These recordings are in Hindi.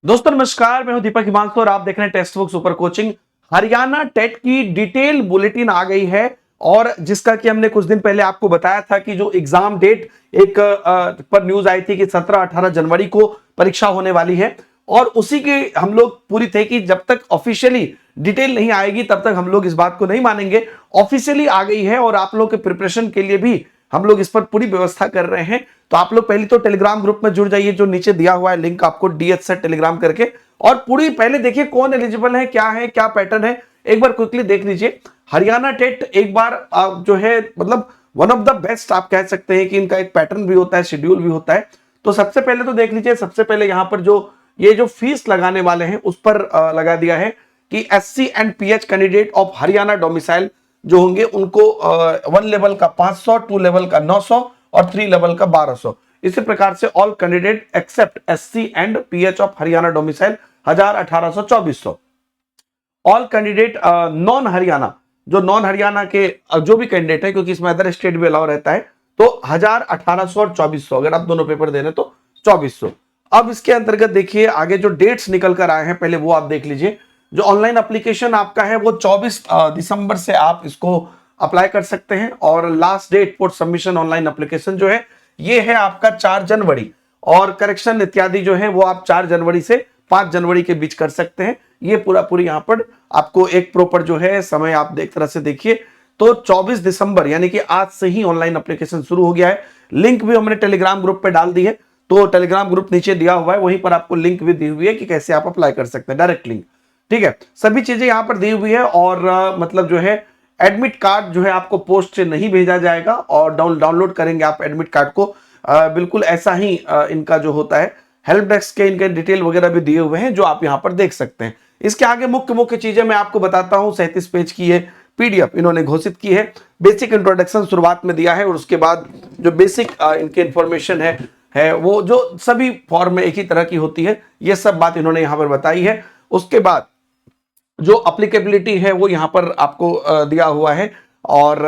दोस्तों नमस्कार, मैं हूं दीपक हिमांशु और आप देख रहे हैं text book super coaching. Haryana TET की डिटेल बुलेटिन आ गई है और जिसका कि हमने कुछ दिन पहले आपको बताया था कि जो एग्जाम डेट एक पर न्यूज आई थी कि 17-18 जनवरी को परीक्षा होने वाली है और उसी के हम लोग पूरी थे कि जब तक ऑफिशियली डिटेल नहीं आएगी तब तक हम लोग इस बात को नहीं मानेंगे। ऑफिशियली आ गई है और आप लोग के प्रिपरेशन के लिए भी हम लोग इस पर पूरी व्यवस्था कर रहे हैं। तो आप लोग पहले तो टेलीग्राम ग्रुप में जुड़ जाइए, जो नीचे दिया हुआ है लिंक आपको डीएच से टेलीग्राम करके, और पूरी पहले देखिए कौन एलिजिबल है, क्या पैटर्न है, एक बार क्विकली देख लीजिए। हरियाणा टेट एक बार जो है मतलब वन ऑफ द बेस्ट आप कह सकते हैं कि इनका एक पैटर्न भी होता है, शेड्यूल भी होता है। तो सबसे पहले तो देख लीजिए, सबसे पहले यहां पर जो ये जो फीस लगाने वाले हैं उस पर लगा दिया है कि SC and pH candidate of Haryana domicile जो होंगे उनको 1 लेवल का 500, 2 लेवल का 900 और 3 लेवल का 1200। इसी प्रकार से all candidate except SC and PH of Haryana domicile 1000, 1800, 2400। All candidate non Haryana, जो नॉन हरियाणा के जो भी कैंडिडेट है, क्योंकि इसमें अदर स्टेट भी अलाउ रहता है, तो 1000, 1800 और 2400, अगर आप दोनों पेपर दे रहे हैं तो 2400। अब इसके अंतर्गत देखिए आगे जो डेट्स निकल कर आए हैं पहले वो आप देख लीजिए। जो ऑनलाइन एप्लीकेशन आपका है वो 24 दिसंबर से आप इसको अप्लाई कर सकते हैं और last date for submission online application जो है ये है आपका 4 जनवरी, और करेक्शन इत्यादि जो है वो आप 4 जनवरी से 5 जनवरी के बीच कर सकते हैं। ये पूरी यहां पर आपको एक प्रॉपर जो है समय आप एक तरह से देखिए तो 24 दिसंबर यानी कि आज से ही ऑनलाइन एप्लीकेशन शुरू हो गया है। लिंक भी हमने टेलीग्राम ग्रुप पे डाल दी है, तो टेलीग्राम ग्रुप नीचे दिया हुआ है, वहीं पर आपको लिंक भी दी हुई है कि कैसे आप अप्लाई कर सकते हैं, डायरेक्ट लिंक। ठीक है, सभी चीजें यहां पर दी हुई है और मतलब जो है एडमिट कार्ड जो है आपको पोस्ट से नहीं भेजा जाएगा और डाउनलोड करेंगे आप एडमिट कार्ड को। बिल्कुल ऐसा ही इनका जो होता है हेल्प डेस्क के इनके डिटेल वगैरह भी दिए हुए हैं जो आप यहां पर देख सकते हैं। इसके आगे मुख्य चीजें मैं आपको बताता हूं। 37 पेज की ये पीडीएफ इन्होंने घोषित की है। बेसिक इंट्रोडक्शन शुरुआत में दिया है और उसके बाद जो बेसिक इनके इंफॉर्मेशन है वो जो सभी फॉर्म में एक ही तरह की होती है, ये सब बात इन्होंने यहां पर बताई है। उसके बाद जो अप्लीकेबिलिटी है वो यहां पर आपको दिया हुआ है और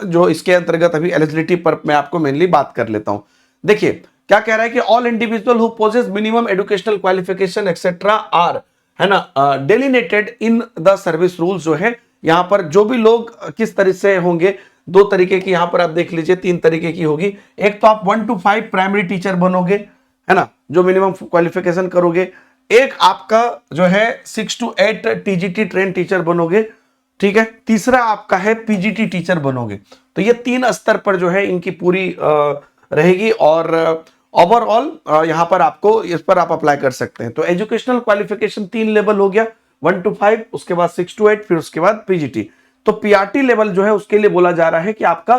जो इसके अंतर्गत अभी एलिजिबिलिटी पर मैं आपको मेनली बात कर लेता हूं। देखिए क्या कह रहा है कि all individual who possess minimum educational qualification etcetera are, है ना, delineated in the service rules. जो है यहां पर जो भी लोग किस तरह से होंगे, 2 तरीके की यहां पर आप देख लीजिए, 3 तरीके की होगी। एक तो आप 1 to 5 प्राइमरी टीचर बनोगे, है ना, जो मिनिमम क्वालिफिकेशन करोगे। एक आपका जो है 6 to 8 टीजीटी ट्रेन टीचर बनोगे, ठीक है। तीसरा आपका है पीजीटी टीचर बनोगे। तो ये 3 स्तर पर जो है इनकी पूरी रहेगी और ओवरऑल यहां पर आपको इस पर आप अप्लाई कर सकते हैं। तो एजुकेशनल क्वालिफिकेशन 3 लेवल हो गया, 1 to 5, उसके बाद 6 to 8, फिर उसके बाद पीजीटी। तो पीआरटी लेवल जो है उसके लिए बोला जा रहा है कि आपका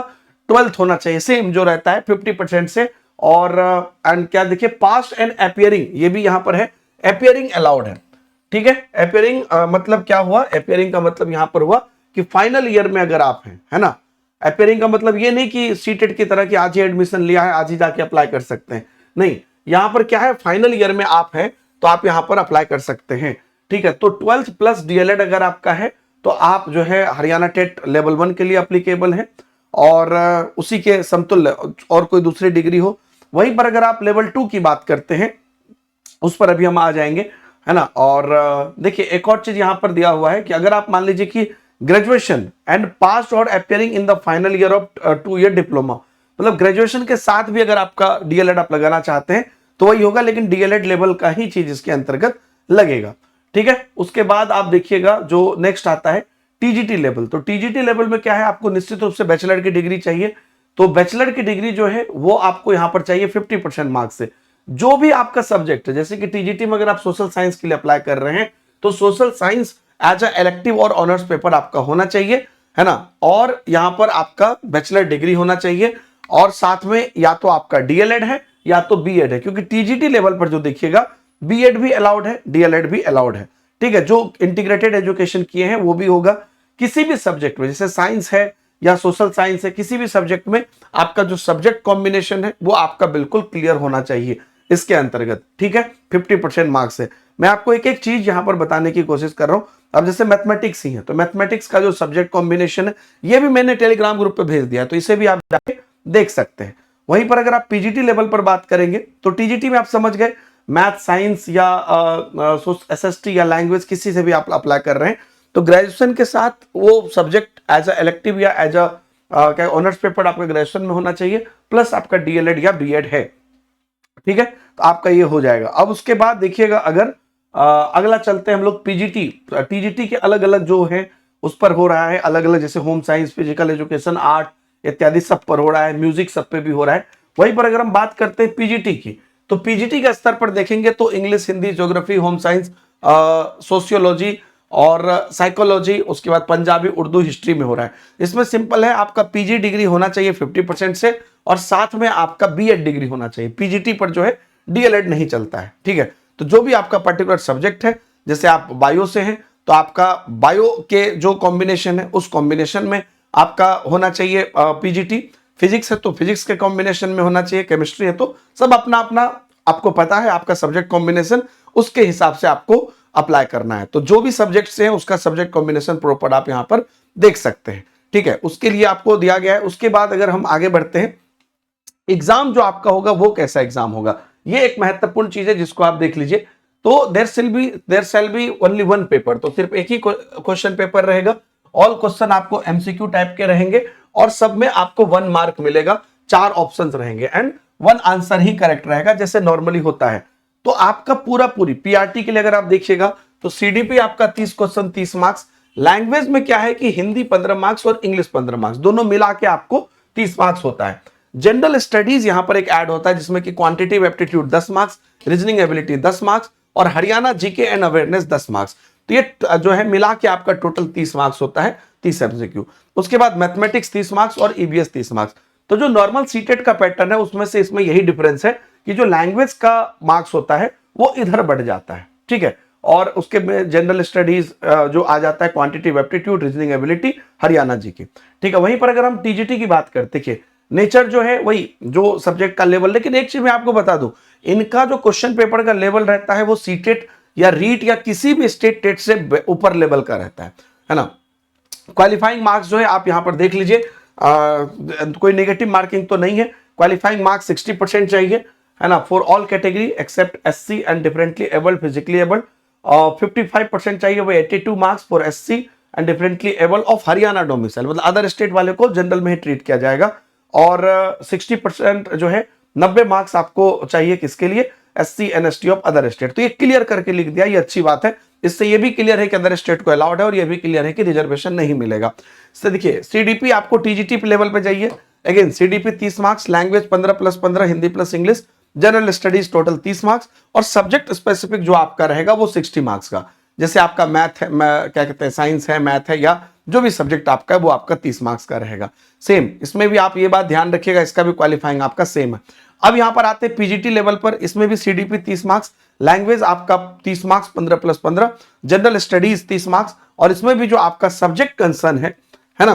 12th होना चाहिए, सेम जो रहता है 50% से। और एंड क्या देखिए, पास्ट एंड अपियरिंग, ये भी यहां पर है, अपियरिंग अलाउड है, ठीक है। अपियरिंग मतलब क्या हुआ, अपियरिंग का मतलब यहां पर हुआ कि फाइनल ईयर में अगर आप हैं, है ना। अपियरिंग का मतलब ये नहीं कि सीटेट की तरह कि आज ही एडमिशन लिया है आज ही जाके अप्लाई कर सकते हैं, नहीं। यहां पर क्या है, फाइनल ईयर में आप हैं तो आप यहां पर अप्लाई कर सकते हैं, ठीक है। तो 12th प्लस डीएलएड अगर आपका है तो आप जो है हरियाणा टेट लेवल 1 के लिए अप्लीकेबल है और उसी के समतुल्य और कोई दूसरी डिग्री हो। वहीं पर अगर आप लेवल 2 की बात करते हैं उस पर अभी हम आ जाएंगे, है ना। और देखिए एक और चीज यहां पर दिया हुआ है कि अगर आप मान लीजिए कि ग्रेजुएशन एंड पास और appearing in the final year of 2 year diploma, मतलब ग्रेजुएशन के साथ भी अगर आपका डीएलएड आप लगाना चाहते हैं तो वही होगा, लेकिन डीएलएड लेवल का ही चीज इसके अंतर्गत लगेगा, ठीक है। उसके बाद आप देखिएगा जो नेक्स्ट आता है टीजीटी लेवल। तो टीजीटी लेवल में क्या है, आपको निश्चित रूप से बैचलर की डिग्री चाहिए। तो बैचलर की डिग्री जो है वो आपको यहां पर चाहिए 50% मार्क्स से। जो भी आपका सब्जेक्ट है, जैसे कि टीजीटी में अगर आप सोशल साइंस के लिए अप्लाई कर रहे हैं तो social science as a elective और ऑनर्स पेपर आपका होना चाहिए, है ना। और यहां पर आपका बैचलर डिग्री होना चाहिए और साथ में या तो आपका डीएलएड है या तो बीएड है, क्योंकि टीजीटी लेवल पर जो देखिएगा बीएड भी अलाउड है, डीएलएड भी अलाउड है, ठीक है। जो इंटीग्रेटेड एजुकेशन किए हैं वो भी होगा। किसी भी सब्जेक्ट में, जैसे साइंस है या सोशल साइंस है, किसी भी सब्जेक्ट में आपका जो सब्जेक्ट कॉम्बिनेशन है वो आपका बिल्कुल क्लियर होना चाहिए इसके अंतर्गत, ठीक है। 50% मार्क्स है। मैं आपको एक एक चीज यहां पर बताने की कोशिश कर रहा हूं। अब जैसे मैथमेटिक्स ही है तो मैथमेटिक्स का जो सब्जेक्ट कॉम्बिनेशन है ये भी मैंने टेलीग्राम ग्रुप पे भेज दिया है, तो इसे भी आप जाके देख सकते हैं। वहीं पर अगर आप पीजीटी लेवल पर बात करेंगे तो टीजीटी में आप समझ गए मैथ साइंस या एसएसटी या लैंग्वेज किसी से भी आप अप्लाई कर रहे हैं तो ग्रेजुएशन के साथ वो सब्जेक्ट एज अ इलेक्टिव या एज अ क्या ऑनर्स पेपर आपका ग्रेजुएशन में होना चाहिए, प्लस आपका डीएलएड या बीएड है, ठीक है, तो आपका ये हो जाएगा। अब उसके बाद देखिएगा अगर अगला चलते हैं हम लोग पीजीटी, टीजीटी के अलग अलग जो है उस पर हो रहा है अलग अलग, जैसे home science, physical education, art इत्यादि सब पर हो रहा है, म्यूजिक सब पे भी हो रहा है। वहीं पर अगर हम बात करते हैं पीजीटी की, तो पीजीटी के स्तर पर देखेंगे तो English, Hindi, geography, home science, sociology और साइकोलॉजी, उसके बाद पंजाबी, उर्दू, हिस्ट्री में हो रहा है। इसमें सिंपल है, आपका पीजी डिग्री होना चाहिए 50% से, और साथ में आपका बीएड डिग्री होना चाहिए। पीजीटी पर जो है डीएलएड नहीं चलता है, ठीक है। तो जो भी आपका पर्टिकुलर सब्जेक्ट है, जैसे आप बायो से हैं तो आपका बायो के जो कॉम्बिनेशन है उस कॉम्बिनेशन में आपका होना चाहिए पीजीटी। फिजिक्स है तो फिजिक्स के कॉम्बिनेशन में होना चाहिए, केमिस्ट्री है तो सब अपना अपना आपको पता है आपका सब्जेक्ट कॉम्बिनेशन, उसके हिसाब से आपको अप्लाई करना है। तो जो भी सब्जेक्ट्स हैं उसका सब्जेक्ट कॉम्बिनेशन प्रॉपर आप यहां पर देख सकते हैं, ठीक है, उसके लिए आपको दिया गया है। उसके बाद अगर हम आगे बढ़ते हैं, एग्जाम जो आपका होगा वो कैसा एग्जाम होगा, ये एक महत्वपूर्ण चीज है जिसको आप देख लीजिए। तो there shall be only one paper, तो सिर्फ एक ही क्वेश्चन पेपर रहेगा। ऑल क्वेश्चन आपको एमसीक्यू टाइप के रहेंगे और सब में आपको 1 मार्क मिलेगा, 4 ऑप्शंस रहेंगे एंड 1 आंसर ही करेक्ट रहेगा जैसे नॉर्मली होता है। तो आपका पूरी पीआरटी के लिए अगर आप देखिएगा तो सीडीपी आपका 30 क्वेश्चन 30 मार्क्स, लैंग्वेज में क्या है कि हिंदी 15 मार्क्स और इंग्लिश 15 मार्क्स, दोनों मिला के आपको 30 मार्क्स होता है। जनरल स्टडीज यहां पर एक ऐड होता है जिसमें कि quantitative aptitude 10 marks, reasoning ability 10 marks और Haryana GK and awareness 10 marks. तो ये जो है मिला के आपका टोटल 30 मार्क्स होता है, 30 एमसीक्यू। उसके बाद मैथमेटिक्स 30 मार्क्स और ईवीएस 30 मार्क्स। तो जो नॉर्मल सीटेट का पैटर्न है उसमें से इसमें यही डिफरेंस है कि जो लैंग्वेज का मार्क्स होता है वो इधर बढ़ जाता है, ठीक है, और उसके में जनरल स्टडीज जो आ जाता है, quantitative aptitude, reasoning ability, Haryana GK, ठीक है। वहीं पर अगर हम टीजीटी की बात करते, देखिए नेचर जो है वही जो सब्जेक्ट का लेवल, लेकिन एक चीज मैं आपको बता दूं, इनका जो क्वेश्चन पेपर का लेवल रहता है वो सीटेट या रीट या किसी भी स्टेट टेट से ऊपर लेवल का रहता है ना। क्वालिफाइंग मार्क्स जो है आप यहां पर देख लीजिए, कोई नेगेटिव मार्किंग तो नहीं है, क्वालिफाइंग मार्क्स 60% चाहिए, है ना, for all category except SC and differently abled, physically abled. 55% चाहिए वो 82 marks for SC and differently abled of Haryana domicile, मतलब अदर स्टेट वाले को जनरल में ही ट्रीट किया जाएगा। और 60% जो है 90 मार्क्स आपको चाहिए किसके लिए, SC NST of other state. तो ये क्लियर करके लिख दिया, ये अच्छी बात है, इससे ये भी क्लियर है कि अदर स्टेट को अलाउड है और ये भी क्लियर है कि रिजर्वेशन नहीं मिलेगा। इससे देखिए सीडीपी आपको टीजीटी लेवल पे जाइए, again CDP 30 marks, language 15 + 15, Hindi plus English, general studies total 30 marks और सब्जेक्ट स्पेसिफिक जो आपका रहेगा वो 60 मार्क्स का, जैसे आपका मैथ है, क्या कहते हैं, साइंस है, मैथ है, या जो भी सब्जेक्ट आपका है वो आपका 30 मार्क्स का रहेगा। सेम इसमें भी आप ये बात ध्यान रखिएगा, इसका भी क्वालिफाइंग आपका सेम है। अब यहां पर आते हैं पीजीटी लेवल पर, इसमें भी सीडीपी 30 मार्क्स, लैंग्वेज आपका 30 मार्क्स 15 + 15, जनरल स्टडीज 30 मार्क्स और इसमें भी जो आपका सब्जेक्ट कंसर्न है ना,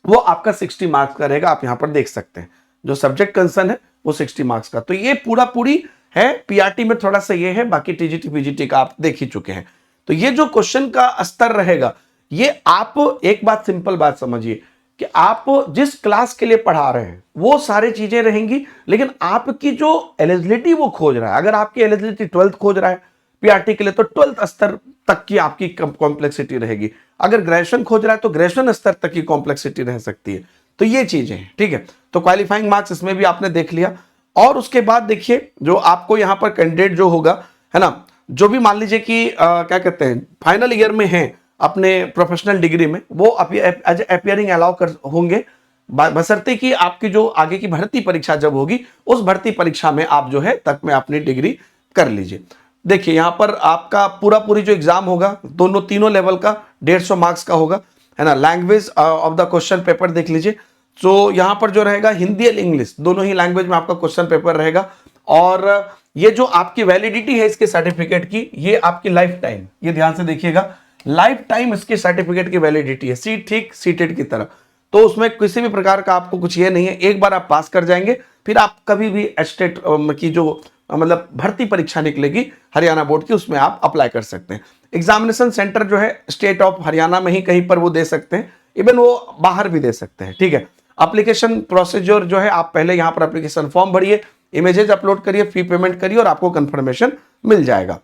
वो आपका 60 मार्क्स का रहेगा। आप यहां पर देख सकते हैं जो सब्जेक्ट कंसर्न है वो 60 मार्क्स का। तो ये पूरी है, पीआरटी में थोड़ा सा ये है, बाकी टीजीटी पीजीटी का आप देख ही चुके हैं। तो ये जो क्वेश्चन का स्तर रहेगा, ये आप एक बात सिंपल बात समझिए कि आप जिस क्लास के लिए पढ़ा रहे हैं वो सारी चीजें रहेंगी, लेकिन आपकी जो एलिजिबिलिटी वो खोज रहा है, अगर आपकी एलिजिबिलिटी 12th खोज रहा है पीआरटी के लिए तो 12th स्तर तक की आपकी कॉम्प्लेक्सिटी रहेगी, अगर ग्रेजुएशन खोज रहा है तो ग्रेजुएशन स्तर तक की कॉम्प्लेक्सिटी रह सकती है। तो ये चीजें हैं, ठीक है। तो क्वालिफाइंग मार्क्स इसमें भी आपने देख लिया। और उसके बाद देखिए जो आपको यहां पर कैंडिडेट जो होगा, है ना, जो भी मान लीजिए कि क्या कहते हैं फाइनल ईयर में है अपने प्रोफेशनल डिग्री में, वो अपियरिंग अलाउ कर होंगे, बशर्ते कि आपकी जो आगे की भर्ती परीक्षा जब होगी उस भर्ती परीक्षा में आप जो है तक में अपनी डिग्री कर लीजिए। देखिए यहां पर आपका पूरी जो एग्जाम होगा तीनों लेवल का 150 मार्क्स का होगा, है ना। Language of the question paper देख लीजिए, तो यहां पर जो रहेगा हिंदी और इंग्लिश दोनों ही लैंग्वेज में आपका क्वेश्चन पेपर रहेगा। और ये जो आपकी वैलिडिटी है इसके सर्टिफिकेट की, ये आपकी लाइफ टाइम, ये ध्यान से देखिएगा, लाइफ टाइम इसके सर्टिफिकेट की वैलिडिटी है, ठीक सीटेट की तरह। तो उसमें किसी भी प्रकार का आपको कुछ ये नहीं है, एक बार आप पास कर जाएंगे फिर आप कभी भी स्टेट की जो मतलब भर्ती परीक्षा निकलेगी हरियाणा बोर्ड की, उसमें आप अप्लाई कर सकते हैं। एग्जामिनेशन सेंटर जो है स्टेट ऑफ हरियाणा में ही कहीं पर वो दे सकते हैं, इवन वो बाहर भी दे सकते हैं, ठीक है। एप्लीकेशन प्रोसीजर जो है, आप पहले यहां पर एप्लीकेशन फॉर्म भरिए, इमेजेस अपलोड करिए, फी पेमेंट करिए और आपको कंफर्मेशन मिल जाएगा।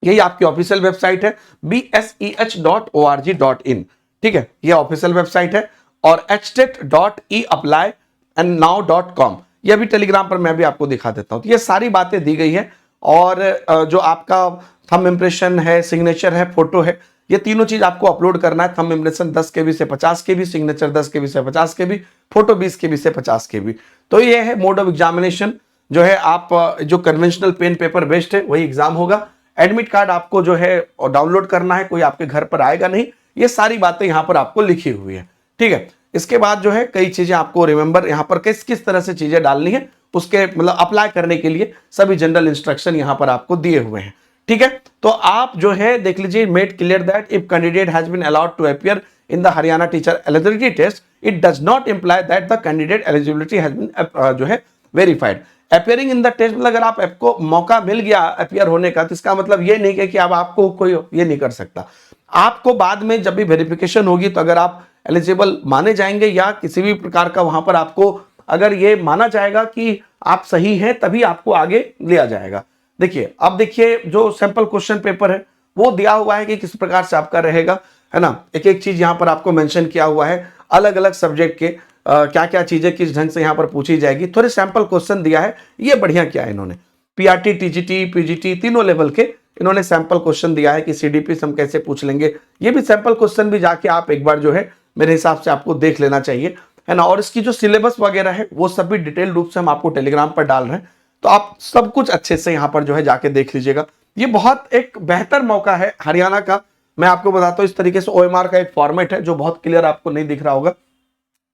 यही आपकी ऑफिशियल वेबसाइट है bseh.org.in, ठीक है, ये ऑफिशियल वेबसाइट है। और htet.eapplyandnow.com, ये भी टेलीग्राम पर मैं भी आपको दिखा देता हूं। तो ये सारी बातें दी गई है। और जो आपका थंब इंप्रेशन है, सिग्नेचर है, फोटो है, ये तीनों चीज आपको अपलोड करना है। थंब इंप्रेशन 10 KB से 50 KB, सिग्नेचर 10 KB से 50 KB, फोटो 20 KB से 50 KB। तो ये है मोड ऑफ एग्जामिनेशन जो है। आप जो कन्वेंशनल पेन पेपर बेस्ड है वही एग्जाम होगा। एडमिट कार्ड आपको जो है डाउनलोड करना है, कोई आपके घर पर आएगा नहीं। ये सारी बातें यहां पर आपको लिखी हुई है, ठीक है। इसके बाद जो है कई चीजें आपको रिमेंबर यहां पर किस किस तरह से चीजें डालनी है, उसके मतलब अप्लाई करने के लिए सभी जनरल इंस्ट्रक्शन यहां पर आपको दिए हुए हैं, ठीक है। तो आप जो है देख लीजिए, made clear that if candidate has been allowed to appear in the Haryana teacher eligibility test, it does not imply that the candidate eligibility has been जो है verified. Appearing in the test मतलब अगर आप आपको मौका मिल गया अपियर होने का, तो इसका मतलब ये नहीं है कि अब आपको कोई ये नहीं कर सकता। आपको बाद में जब भी वेरिफिकेशन होगी, तो अगर आप एलिजिबल माने जाएंगे या किसी भी प्रकार का वहां पर आपको अगर ये माना जाएगा कि आप सही हैं, तभी आपको आगे लिया जाएगा। देखिए, अब देखिए जो सैंपल क्वेश्चन पेपर है वो दिया हुआ है कि किस प्रकार से आपका रहेगा, है ना। एक एक चीज यहां पर आपको मेंशन किया हुआ है, अलग अलग सब्जेक्ट के क्या क्या चीजें किस ढंग से यहां पर पूछी जाएगी। थोड़े सैंपल क्वेश्चन दिया है, ये बढ़िया किया है इन्होंने। पीआरटी, टीजीटी, पीजीटी तीनों लेवल के इन्होंने सैंपल क्वेश्चन दिया है कि सीडीपी हम कैसे पूछ लेंगे। ये भी सैंपल क्वेश्चन भी जाके आप एक बार जो है मेरे हिसाब से आपको देख लेना चाहिए, है ना। और इसकी जो सिलेबस वगैरह है वो सब भी डिटेल रूप से हम आपको टेलीग्राम पर डाल रहे हैं, तो आप सब कुछ अच्छे से यहां पर जो है जाके देख लीजिएगा। ये बहुत एक बेहतर मौका है हरियाणा का। मैं आपको बताता हूं, इस तरीके से ओएमआर का एक फॉर्मेट है जो बहुत क्लियर आपको नहीं दिख रहा होगा,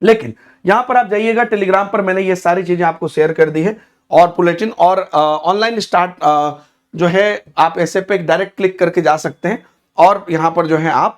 लेकिन यहां पर आप जाइएगा टेलीग्राम पर, मैंने ये सारी चीजें आपको शेयर कर दी है। और बुलेटिन और ऑनलाइन स्टार्ट जो है आप ऐसे पे डायरेक्ट क्लिक करके जा सकते हैं और यहां पर जो है आप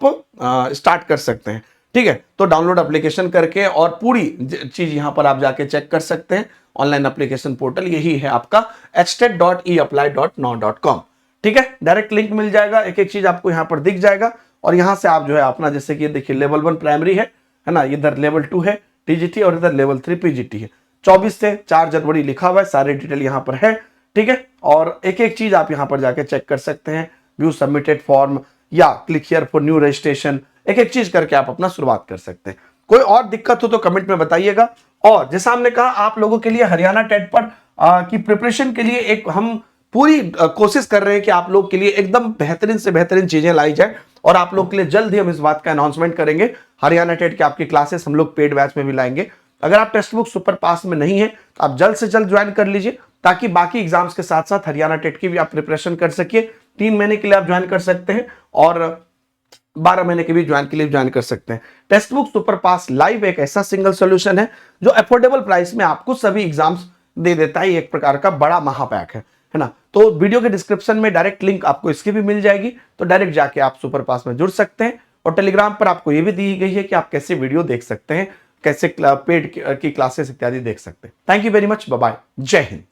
स्टार्ट कर सकते हैं, ठीक है। तो डाउनलोड एप्लीकेशन करके और पूरी चीज यहां पर आप जाके चेक कर सकते हैं। ऑनलाइन एप्लीकेशन पोर्टल यही है आपका htet.eapply.now.com, ठीक है। डायरेक्ट लिंक मिल जाएगा, एक एक चीज आपको यहां पर दिख जाएगा। और यहां से आप जो है अपना, जैसे कि देखिए लेवल 1 प्राइमरी है ना, इधर लेवल 2 है टीजीटी और इधर लेवल 3 पीजीटी है। 24 से 4 जनवरी लिखा हुआ है, सारे डिटेल यहां पर है, ठीक है। और एक एक चीज आप यहां पर जाके चेक कर सकते हैं, व्यू सबमिटेड फॉर्म या click here for new registration, एक एक चीज करके आप अपना शुरुआत कर सकते हैं। कोई और दिक्कत हो तो कमेंट में बताइएगा। और जैसा हमने कहा, आप लोगों के लिए हरियाणा टेट पर की प्रिपरेशन के लिए एक हम पूरी कोशिश कर रहे हैं कि आप लोग के लिए एकदम बेहतरीन से बेहतरीन चीजें लाई जाए। और आप लोग के लिए जल्द ही हम इस बात का अनाउंसमेंट करेंगे, हरियाणा टेट की आपकी क्लासेस हम लोग पेड बैच में भी लाएंगे। अगर आप टेक्स्ट बुक सुपर पास में नहीं है तो आप जल्द से जल्द ज्वाइन कर लीजिए, ताकि बाकी एग्जाम्स के साथ साथ हरियाणा टेट की भी आप प्रिपरेशन कर सकिए। 3 महीने के लिए आप ज्वाइन कर सकते हैं और 12 महीने के भी ज्वाइन कर सकते हैं। टेक्स्ट बुक सुपर पास लाइव एक ऐसा सिंगल सोल्यूशन है जो अफोर्डेबल प्राइस में आपको सभी एग्जाम्स दे देता है। एक प्रकार का बड़ा महापैक है ना। तो वीडियो के डिस्क्रिप्शन में डायरेक्ट लिंक आपको इसकी भी मिल जाएगी, तो डायरेक्ट जाके आप सुपर पास में जुड़ सकते हैं। और टेलीग्राम पर आपको ये भी दी गई है कि आप कैसे वीडियो देख सकते हैं, कैसे पेड की क्लासेस इत्यादि देख सकते हैं। Thank you very much, bye bye, जय हिंद।